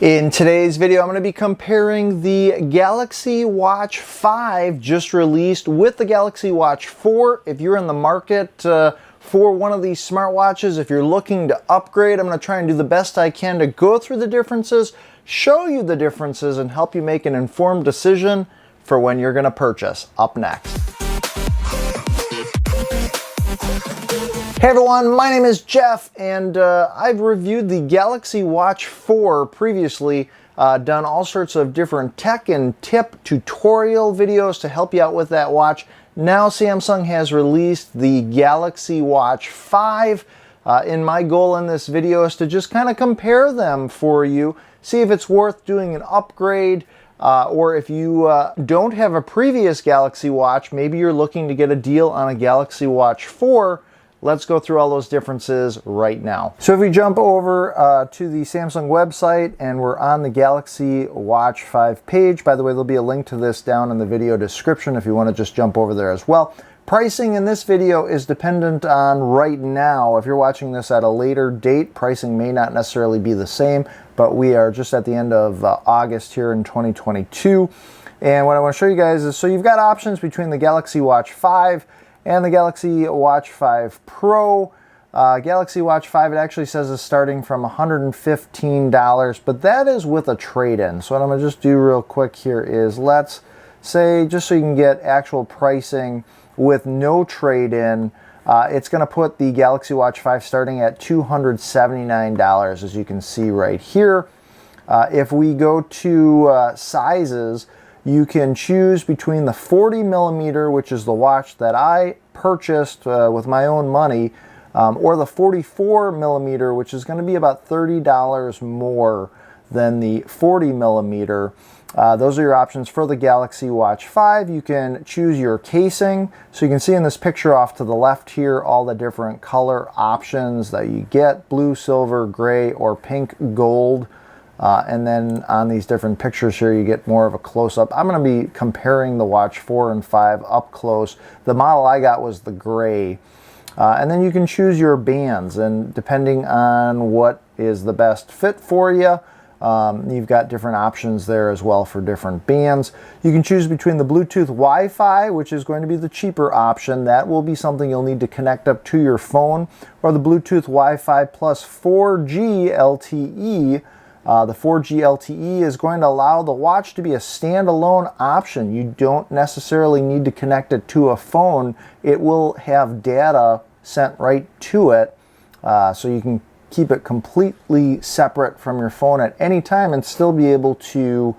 In today's video, I'm going to be comparing the Galaxy Watch 5 just released with the Galaxy Watch 4. If you're in the market for one of these smartwatches, if you're looking to upgrade, I'm going to try and do the best I can to go through the differences, show you the differences, and help you make an informed decision for when you're going to purchase. Up next. Hey everyone, my name is Jeff, and I've reviewed the Galaxy Watch 4 previously, done all sorts of different tech and tip tutorial videos to help you out with that watch. Now Samsung has released the Galaxy Watch 5, and my goal in this video is to just kind of compare them for you, see if it's worth doing an upgrade, or if you don't have a previous Galaxy Watch, maybe you're looking to get a deal on a Galaxy Watch 4. Let's go through all those differences right now. So if we jump over to the Samsung website and we're on the Galaxy Watch 5 page, by the way, there'll be a link to this down in the video description if you want to just jump over there as well. Pricing in this video is dependent on right now. If you're watching this at a later date, pricing may not necessarily be the same, but we are just at the end of August here in 2022. And what I want to show you guys is, so you've got options between the Galaxy Watch 5 and the Galaxy Watch 5 Pro. Galaxy Watch 5, it actually says is starting from $115, but that is with a trade-in. So what I'm going to just do real quick here is, let's say, just so you can get actual pricing with no trade-in, it's going to put the Galaxy Watch 5 starting at $279, as you can see right here. If we go to sizes, you can choose between the 40 millimeter, which is the watch that I purchased with my own money, or the 44 millimeter, which is going to be about $30 more than the 40 millimeter. Those are your options for the Galaxy Watch 5. You can choose your casing. So you can see in this picture off to the left here all the different color options that you get: blue, silver, gray, or pink gold. And then on these different pictures here, you get more of a close-up. I'm going to be comparing the Watch 4 and 5 up close. The model I got was the gray. And then you can choose your bands, and depending on what is the best fit for you, you've got different options there as well for different bands. You can choose between the Bluetooth Wi-Fi, which is going to be the cheaper option. That will be something you'll need to connect up to your phone, or the Bluetooth Wi-Fi plus 4G LTE. The 4G LTE is going to allow the watch to be a standalone option. You don't necessarily need to connect it to a phone. It will have data sent right to it, so you can keep it completely separate from your phone at any time and still be able to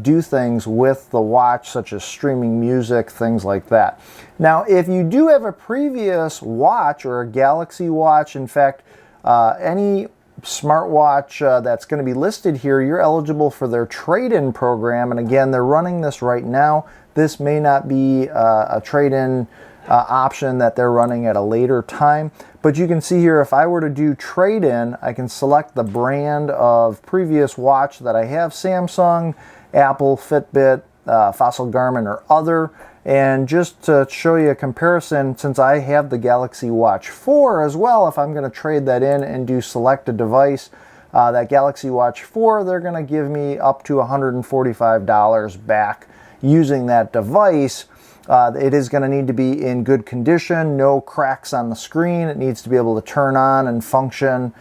do things with the watch, such as streaming music, things like that. Now, if you do have a previous watch or a Galaxy Watch, in fact, any smartwatch that's going to be listed here, you're eligible for their trade-in program. And again, they're running this right now. This may not be a trade-in option that they're running at a later time, but you can see here, if I were to do trade-in, I can select the brand of previous watch that I have: Samsung, Apple, Fitbit, Fossil, Garmin, or other. And just to show you a comparison, since I have the Galaxy Watch 4 as well, if I'm going to trade that in and do select a device, that Galaxy Watch 4, they're going to give me up to $145 back using that device. It is going to need to be in good condition, no cracks on the screen. It needs to be able to turn on and function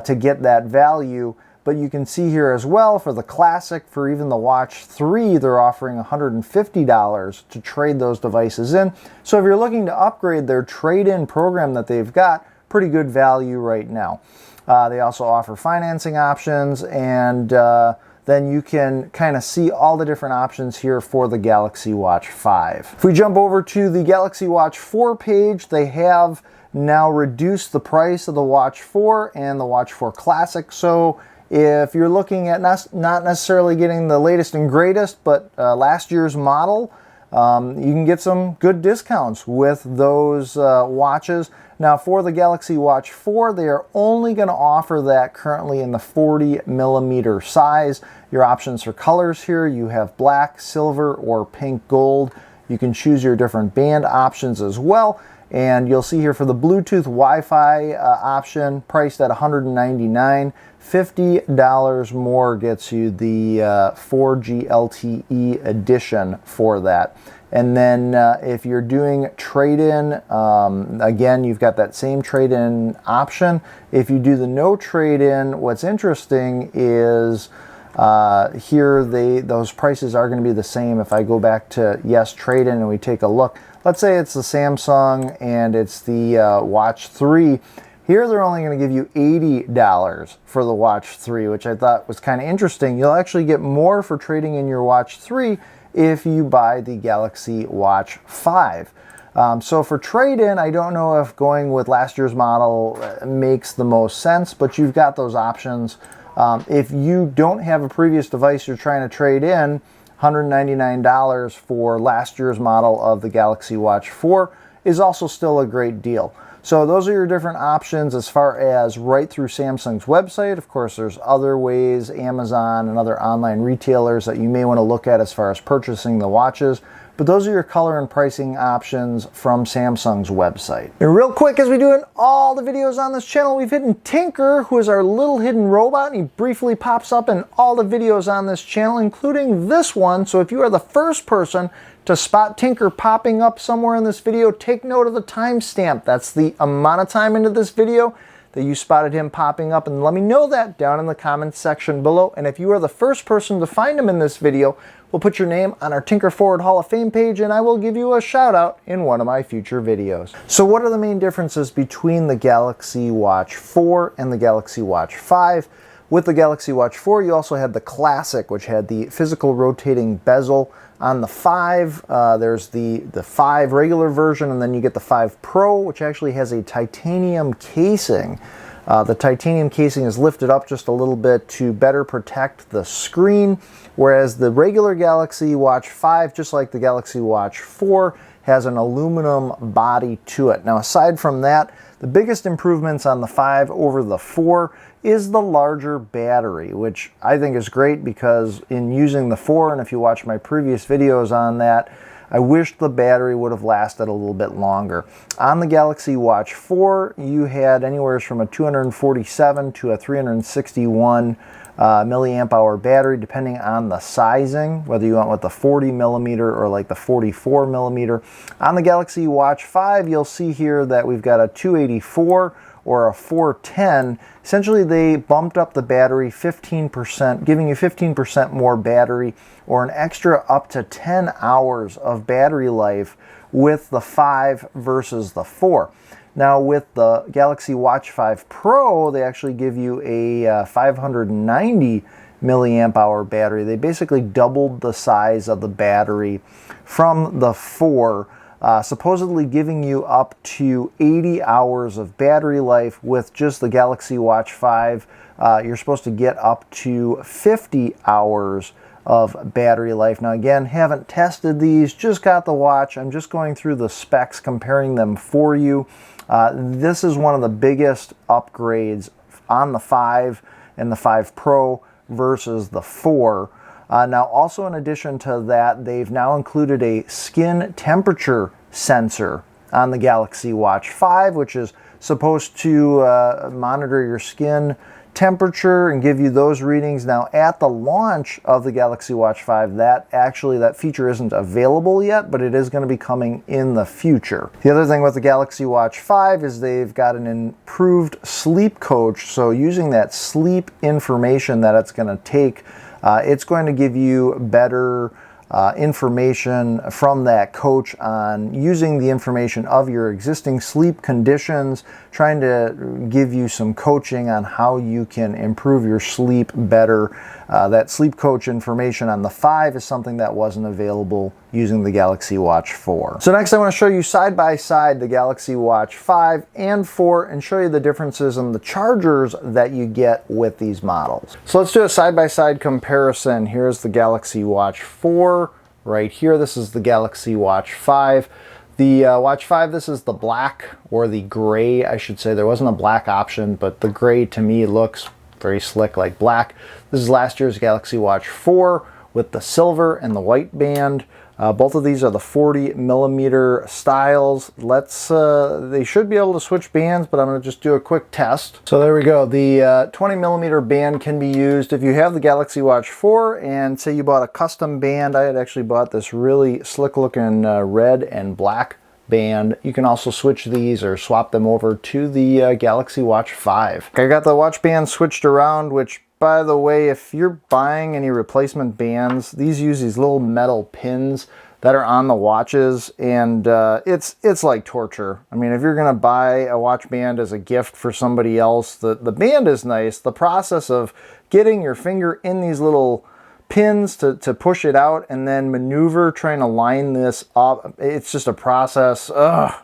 to get that value. But you can see here as well, for the Classic, for even the Watch 3, they're offering $150 to trade those devices in. So if you're looking to upgrade their trade-in program that they've got, pretty good value right now. They also offer financing options, and then you can kind of see all the different options here for the Galaxy Watch 5. If we jump over to the Galaxy Watch 4 page, they have now reduced the price of the Watch 4 and the Watch 4 Classic. So if you're looking at not necessarily getting the latest and greatest, but last year's model, you can get some good discounts with those watches. Now, for the Galaxy Watch 4, they are only going to offer that currently in the 40 millimeter size. Your options for colors here, you have black, silver, or pink gold. You can choose your different band options as well. And you'll see here for the Bluetooth Wi-Fi option, priced at $199, $50 more gets you the 4G LTE edition for that. And then if you're doing trade-in, again, you've got that same trade-in option. If you do the no trade-in, what's interesting is here those prices are going to be the same. If I go back to yes trade-in and we take a look, let's say it's the Samsung and it's the Watch 3. Here they're only going to give you $80 for the Watch 3, which I thought was kind of interesting. You'll actually get more for trading in your Watch 3 if you buy the Galaxy Watch 5. So for trade-in, I don't know if going with last year's model makes the most sense, but you've got those options. If you don't have a previous device you're trying to trade in, $199 for last year's model of the Galaxy Watch 4 is also still a great deal. So those are your different options as far as right through Samsung's website. Of course, there's other ways, Amazon and other online retailers that you may want to look at as far as purchasing the watches. But those are your color and pricing options from Samsung's website. And real quick, as we do in all the videos on this channel, we've hidden Tinker, who is our little hidden robot, and he briefly pops up in all the videos on this channel, including this one. So if you are the first person to spot Tinker popping up somewhere in this video, take note of the timestamp. That's the amount of time into this video that you spotted him popping up, and let me know that down in the comments section below. And if you are the first person to find him in this video, we'll put your name on our Tinker Forward Hall of Fame page, and I will give you a shout out in one of my future videos. So what are the main differences between the Galaxy Watch 4 and the Galaxy Watch 5? With the Galaxy Watch 4, you also had the Classic, which had the physical rotating bezel. On the 5, there's the 5 regular version, and then you get the 5 Pro, which actually has a titanium casing. The titanium casing is lifted up just a little bit to better protect the screen, whereas the regular Galaxy Watch 5, just like the Galaxy Watch 4, has an aluminum body to it. Now, aside from that, the biggest improvements on the 5 over the 4 is the larger battery, which I think is great because in using the 4, and if you watch my previous videos on that, I wish the battery would have lasted a little bit longer. On the Galaxy Watch 4, you had anywhere from a 247 to a 361 milliamp hour battery, depending on the sizing, whether you went with the 40 millimeter or like the 44 millimeter. On the Galaxy Watch 5, you'll see here that we've got a 284 or a 410. Essentially, they bumped up the battery 15%, giving you 15% more battery, or an extra up to 10 hours of battery life with the 5 versus the 4. Now, with the Galaxy Watch 5 Pro, they actually give you a 590 milliamp hour battery. They basically doubled the size of the battery from the 4, supposedly giving you up to 80 hours of battery life. With just the Galaxy Watch 5, you're supposed to get up to 50 hours of battery life. Now, again, haven't tested these, just got the watch. I'm just going through the specs, comparing them for you. This is one of the biggest upgrades on the 5 and the 5 Pro versus the 4. Now, also in addition to that, they've now included a skin temperature sensor on the Galaxy Watch 5, which is supposed to monitor your skin temperature and give you those readings. Now, at the launch of the Galaxy Watch 5, that feature isn't available yet, but it is going to be coming in the future. The other thing with the Galaxy Watch 5 is they've got an improved sleep coach. So using that sleep information that it's going to take, it's going to give you better information from that coach on using the information of your existing sleep conditions, trying to give you some coaching on how you can improve your sleep better. That sleep coach information on the 5 is something that wasn't available using the Galaxy Watch 4. So next I want to show you side by side the Galaxy Watch 5 and 4 and show you the differences in the chargers that you get with these models. So let's do a side by side comparison. Here's the Galaxy Watch 4 right here. This is the Galaxy Watch 5. The Watch 5, this is the black, or the gray, I should say. There wasn't a black option, but the gray to me looks very slick like black. This is last year's Galaxy Watch 4 with the silver and the white band. Both of these are the 40mm styles. They should be able to switch bands, but I'm going to just do a quick test. So there we go. The 20mm band can be used if you have the Galaxy Watch 4 and say you bought a custom band. I had actually bought this really slick looking red and black band. You can also switch these or swap them over to the Galaxy Watch 5. I got the watch band switched around, which, by the way, if you're buying any replacement bands, these use these little metal pins that are on the watches, and it's like torture. I mean, if you're gonna buy a watch band as a gift for somebody else, the band is nice. The process of getting your finger in these little pins to push it out and then maneuver trying to line this up, it's just a process.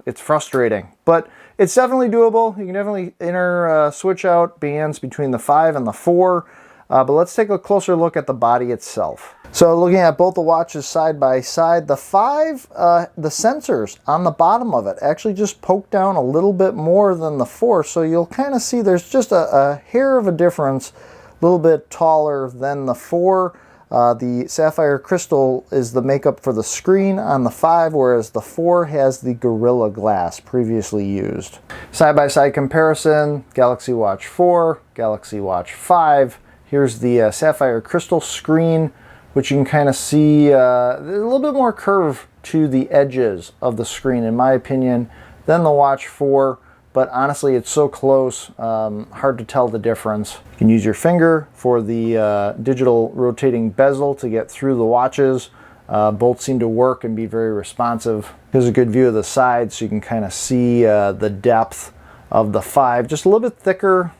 It's frustrating, but it's definitely doable. You can definitely switch out bands between the 5 and the 4, but let's take a closer look at the body itself. So looking at both the watches side by side, the 5, the sensors on the bottom of it actually just poke down a little bit more than the 4, so you'll kind of see there's just a hair of a difference, a little bit taller than the 4. The sapphire crystal is the makeup for the screen on the 5, whereas the 4 has the Gorilla Glass previously used. Side-by-side comparison, Galaxy Watch 4, Galaxy Watch 5. Here's the sapphire crystal screen, which you can kind of see a little bit more curve to the edges of the screen, in my opinion, than the Watch 4. But honestly, it's so close, hard to tell the difference. You can use your finger for the digital rotating bezel to get through the watches. Both seem to work and be very responsive. Here's a good view of the side so you can kind of see the depth of the 5, just a little bit thicker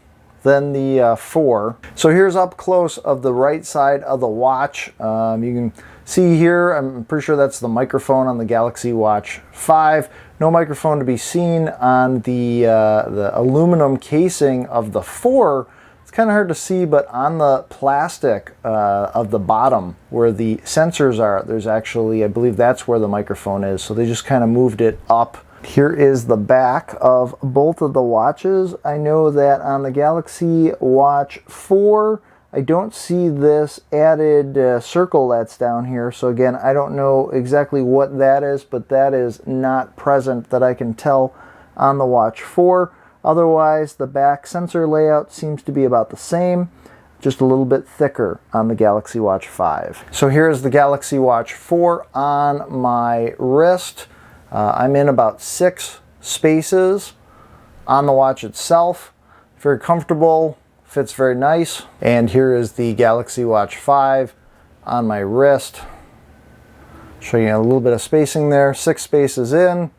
than the 4. So here's up close of the right side of the watch. You can see here, I'm pretty sure that's the microphone on the Galaxy Watch 5. No microphone to be seen on the aluminum casing of the 4. It's kind of hard to see, but on the plastic of the bottom where the sensors are, there's actually, I believe that's where the microphone is. So they just kind of moved it up. Here is the back of both of the watches. I know that on the Galaxy Watch 4, I don't see this added circle that's down here. So again, I don't know exactly what that is, but that is not present that I can tell on the Watch 4. Otherwise, the back sensor layout seems to be about the same, just a little bit thicker on the Galaxy Watch 5. So here's the Galaxy Watch 4 on my wrist. I'm in about 6 spaces on the watch itself. Very comfortable. Fits very nice. And here is the Galaxy Watch 5 on my wrist. Show you a little bit of spacing there. 6 spaces in.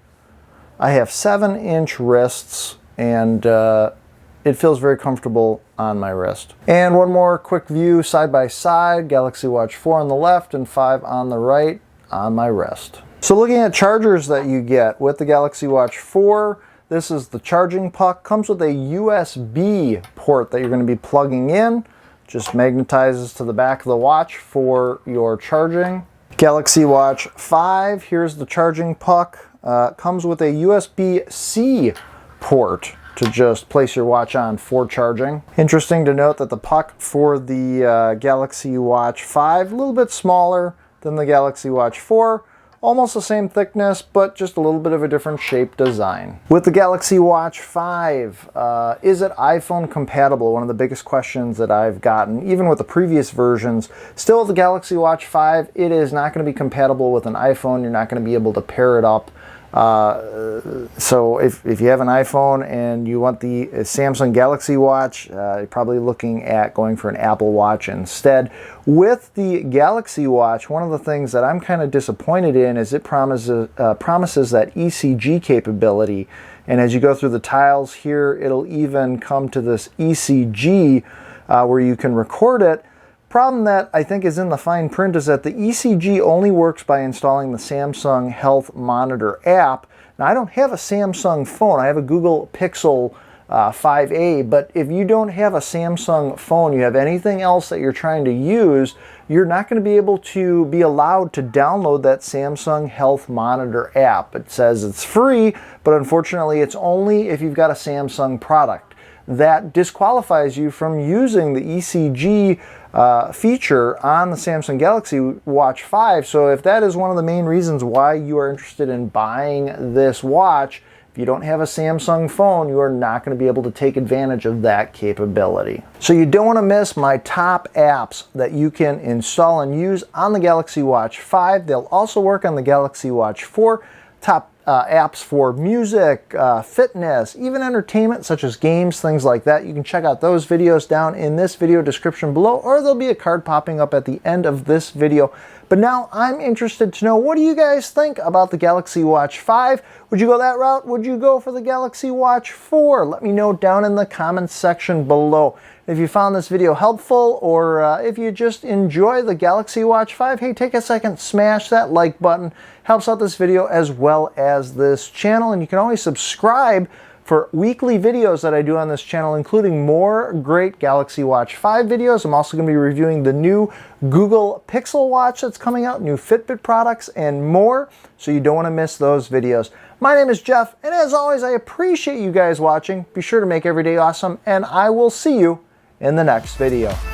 I have 7-inch wrists, and it feels very comfortable on my wrist. And one more quick view side by side. Galaxy Watch 4 on the left and 5 on the right on my wrist. So looking at chargers that you get with the Galaxy Watch 4, this is the charging puck. Comes with a USB port that you're going to be plugging in. Just magnetizes to the back of the watch for your charging. Galaxy Watch 5, here's the charging puck. Comes with a USB-C port to just place your watch on for charging. Interesting to note that the puck for the Galaxy Watch 5, a little bit smaller than the Galaxy Watch 4. Almost the same thickness, but just a little bit of a different shape design. With the Galaxy Watch 5, is it iPhone compatible? One of the biggest questions that I've gotten, even with the previous versions. Still with the Galaxy Watch 5, it is not going to be compatible with an iPhone. You're not going to be able to pair it up. So if you have an iPhone and you want the Samsung Galaxy Watch, you're probably looking at going for an Apple Watch instead. With the Galaxy Watch, one of the things that I'm kind of disappointed in is it promises that ECG capability. And as you go through the tiles here, it'll even come to this ECG where you can record it. Problem that I think is in the fine print is that the ECG only works by installing the Samsung Health Monitor app. Now, I don't have a Samsung phone. I have a Google Pixel 5a, but if you don't have a Samsung phone, you have anything else that you're trying to use, you're not going to be able to be allowed to download that Samsung Health Monitor app. It says it's free, but unfortunately it's only if you've got a Samsung product. That disqualifies you from using the ECG feature on the Samsung Galaxy Watch 5. So if that is one of the main reasons why you are interested in buying this watch, if you don't have a Samsung phone, you are not going to be able to take advantage of that capability. So you don't want to miss my top apps that you can install and use on the Galaxy Watch 5. They'll also work on the Galaxy Watch 4. Top apps for music, fitness, even entertainment such as games, things like that. You can check out those videos down in this video description below, or there'll be a card popping up at the end of this video. But now I'm interested to know, what do you guys think about the Galaxy Watch 5? Would you go that route? Would you go for the Galaxy Watch 4? Let me know down in the comments section below. If you found this video helpful, or if you just enjoy the Galaxy Watch 5, hey, take a second, smash that like button. Helps out this video as well as this channel. And you can always subscribe for weekly videos that I do on this channel, including more great Galaxy Watch 5 videos. I'm also going to be reviewing the new Google Pixel Watch that's coming out, new Fitbit products, and more. So you don't want to miss those videos. My name is Jeff, and as always, I appreciate you guys watching. Be sure to make every day awesome, and I will see you in the next video.